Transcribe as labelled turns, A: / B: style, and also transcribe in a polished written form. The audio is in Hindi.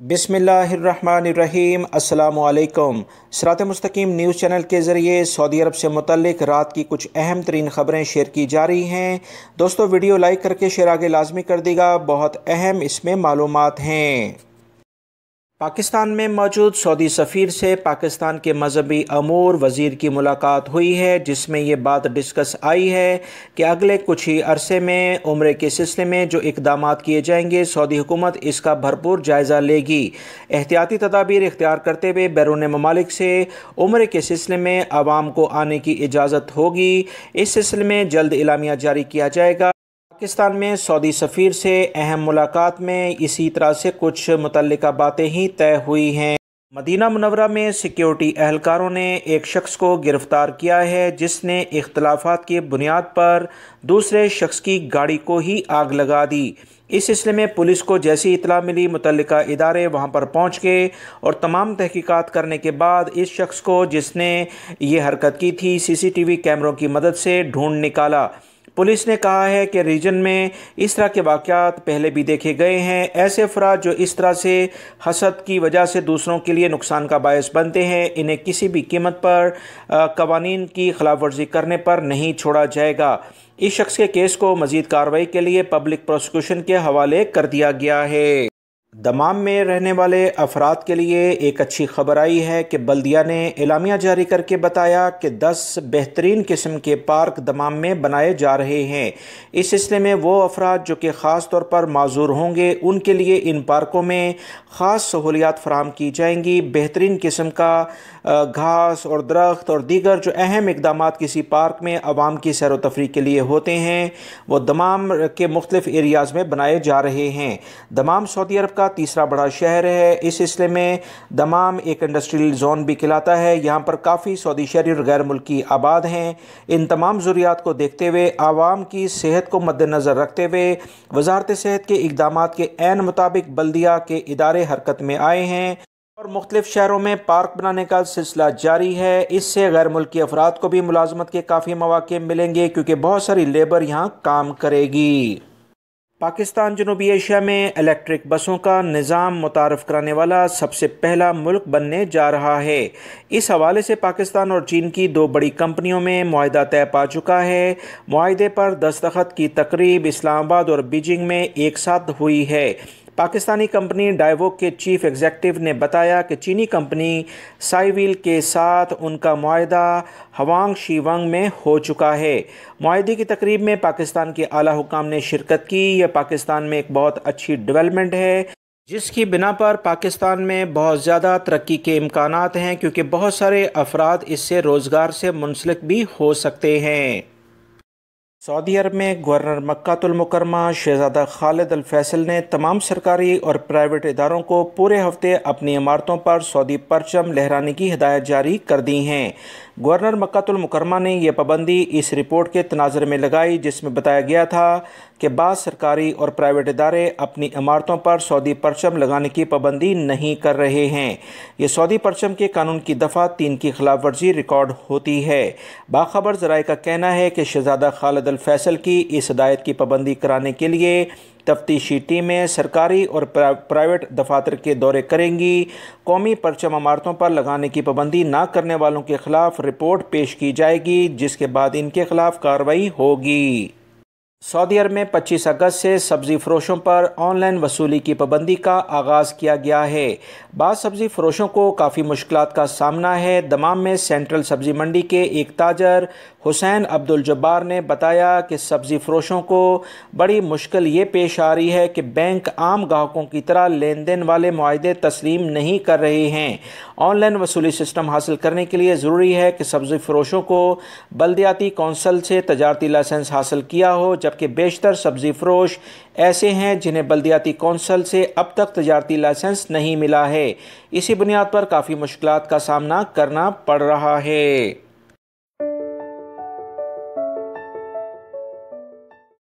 A: बिस्मिल्लाहिर्रहमानिर्रहीम अस्सलामुअलैकुम। सिरात मुस्तकीम न्यूज़ चैनल के ज़रिए सऊदी अरब से मुतल्लिक रात की कुछ अहम तरीन ख़बरें शेयर की जा रही हैं। दोस्तों, वीडियो लाइक करके शेयर आगे लाजमी कर देगा, बहुत अहम इसमें मालूमात हैं। पाकिस्तान में मौजूद सऊदी सफ़ीर से पाकिस्तान के मजहबी अमूर वज़ीर की मुलाकात हुई है, जिसमें ये बात डिस्कस आई है कि अगले कुछ ही अरसे में उम्रे के सिलसिले में जो इक़दाम किए जाएंगे, सऊदी हुकूमत इसका भरपूर जायज़ा लेगी। एहतियाती तदाबीर इख्तियार करते हुए बैरून ममालिक से उम्रे के सिलसिले में आवाम को आने की इजाज़त होगी। इस सिलसिले में जल्द एलामिया जारी किया जाएगा। पाकिस्तान में सऊदी सफ़ीर से अहम मुलाकात में इसी तरह से कुछ मुतल्लिका बातें ही तय हुई हैं। मदीना मुनव्वरा में सिक्योरिटी एहलकारों ने एक शख्स को गिरफ्तार किया है, जिसने इख्तलाफात की बुनियाद पर दूसरे शख्स की गाड़ी को ही आग लगा दी। इस सिलसिले में पुलिस को जैसी इतला मिली, मुतल्लिका इदारे वहां पर पहुंच गए और तमाम तहकीकात करने के बाद इस शख्स को, जिसने ये हरकत की थी, CCTV कैमरों की मदद से ढूंढ निकाला। पुलिस ने कहा है कि रीजन में इस तरह के वाक़यात पहले भी देखे गए हैं। ऐसे अफराद जो इस तरह से हसद की वजह से दूसरों के लिए नुकसान का बायस बनते हैं, इन्हें किसी भी कीमत पर कवानीन की खिलाफ वर्जी करने पर नहीं छोड़ा जाएगा। इस शख्स के केस को मज़ीद कार्रवाई के लिए पब्लिक प्रोसिक्यूशन के हवाले कर दिया गया है। दमाम में रहने वाले अफराद के लिए एक अच्छी खबर आई है कि बल्दिया ने एलामिया जारी करके बताया कि 10 बेहतरीन किस्म के पार्क दमाम में बनाए जा रहे हैं। इस सिलसिले में वो अफराद जो कि ख़ास तौर पर माजूर होंगे, उनके लिए इन पार्कों में ख़ास सहूलियात फराहम की जाएंगी। बेहतरीन किस्म का घास और दरख्त और दीगर जो अहम इकदाम किसी पार्क में आवाम की सैर व तफरीह के लिए होते हैं, वो दमाम के मुख्तलिफ एरियाज़ में बनाए जा रहे हैं। दमाम सऊदी अरब का तीसरा बड़ा शहर है। इस सिलसिले में दमाम एक इंडस्ट्रियल जोन भी कहलाता है। यहाँ पर काफ़ी सऊदी शहरी और गैर मुल्की आबाद हैं। इन तमाम ज़रूरियात को देखते हुए, आवाम की सेहत को मद्देनज़र रखते हुए वजारत सेहत के इक़दाम के ऐन मुताबिक बल्दिया के इदारे हरकत में आए हैं और मुख्तलिफ शहरों में पार्क बनाने का सिलसिला जारी है। इससे गैर मुल्की अफराद को भी मुलाजमत के काफ़ी मौके मिलेंगे, क्योंकि बहुत सारी लेबर यहाँ काम करेगी। पाकिस्तान जनूबी एशिया में इलेक्ट्रिक बसों का निज़ाम मुतारफ़ कराने वाला सबसे पहला मुल्क बनने जा रहा है। इस हवाले से पाकिस्तान और चीन की दो बड़ी कंपनियों में मुआहिदा तय पा चुका है। मुआहिदे पर दस्तखत की तकरीब इस्लामाबाद और बीजिंग में एक साथ हुई है। पाकिस्तानी कंपनी डाइवोक के चीफ एग्जीक्यूटिव ने बताया कि चीनी कंपनी साइविल के साथ उनका मुआहिदा हवांग शीवंग में हो चुका है। मुआहिदे की तकरीब में पाकिस्तान के आला हुकाम ने शिरकत की। यह पाकिस्तान में एक बहुत अच्छी डेवलपमेंट है, जिसकी बिना पर पाकिस्तान में बहुत ज़्यादा तरक्की के इम्कानात हैं, क्योंकि बहुत सारे अफराद इससे रोज़गार से मुंसलिक भी हो सकते हैं। सऊदी अरब में गवर्नर मक्कातुल मुकरमा शहजादा खालिद अल फैसल ने तमाम सरकारी और प्राइवेट इदारों को पूरे हफ्ते अपनी इमारतों पर सऊदी परचम लहराने की हिदायत जारी कर दी हैं। गवर्नर मक्कातुल मुकरमा ने यह पाबंदी इस रिपोर्ट के तनाज़ुर में लगाई, जिसमें बताया गया था कि बाज़ सरकारी और प्राइवेट इदारे अपनी इमारतों पर सऊदी परचम लगाने की पाबंदी नहीं कर रहे हैं। ये सऊदी परचम के कानून की दफ़ा 3 की खिलाफ वर्जी रिकॉर्ड होती है। बाखबर ज़राए का कहना है कि शहजादा खालिद अल फैसल की इस हिदायत की पाबंदी कराने के लिए तफ्तीशी टीमें सरकारी और प्राइवेट दफातर के दौरे करेंगी। कौमी परचम इमारतों पर लगाने की पाबंदी ना करने वालों के खिलाफ रिपोर्ट पेश की जाएगी, जिसके बाद इनके खिलाफ कार्रवाई होगी। सऊदी अरब में 25 अगस्त से सब्ज़ी फ़रोशों पर ऑनलाइन वसूली की पाबंदी का आगाज़ किया गया है। बाद सब्ज़ी फ़रोशों को काफ़ी मुश्किलात का सामना है। दमाम में सेंट्रल सब्ज़ी मंडी के एक ताजर हुसैन अब्दुल जब्बार ने बताया कि सब्ज़ी फ़रोशों को बड़ी मुश्किल ये पेश आ रही है कि बैंक आम ग्राहकों की तरह लेन देन वाले मुआहिदे तस्लीम नहीं कर रहे हैं। ऑनलाइन वसूली सिस्टम हासिल करने के लिए ज़रूरी है कि सब्ज़ी फ़रोशों को बल्दियाती कौंसल से तजारती लाइसेंस हासिल किया हो, जबकि बेशतर सब्ज़ी फ़रोश ऐसे हैं जिन्हें बल्दियाती कौंसल से अब तक तजारती लाइसेंस नहीं मिला है। इसी बुनियाद पर काफ़ी मुश्किलात का सामना करना पड़ रहा है।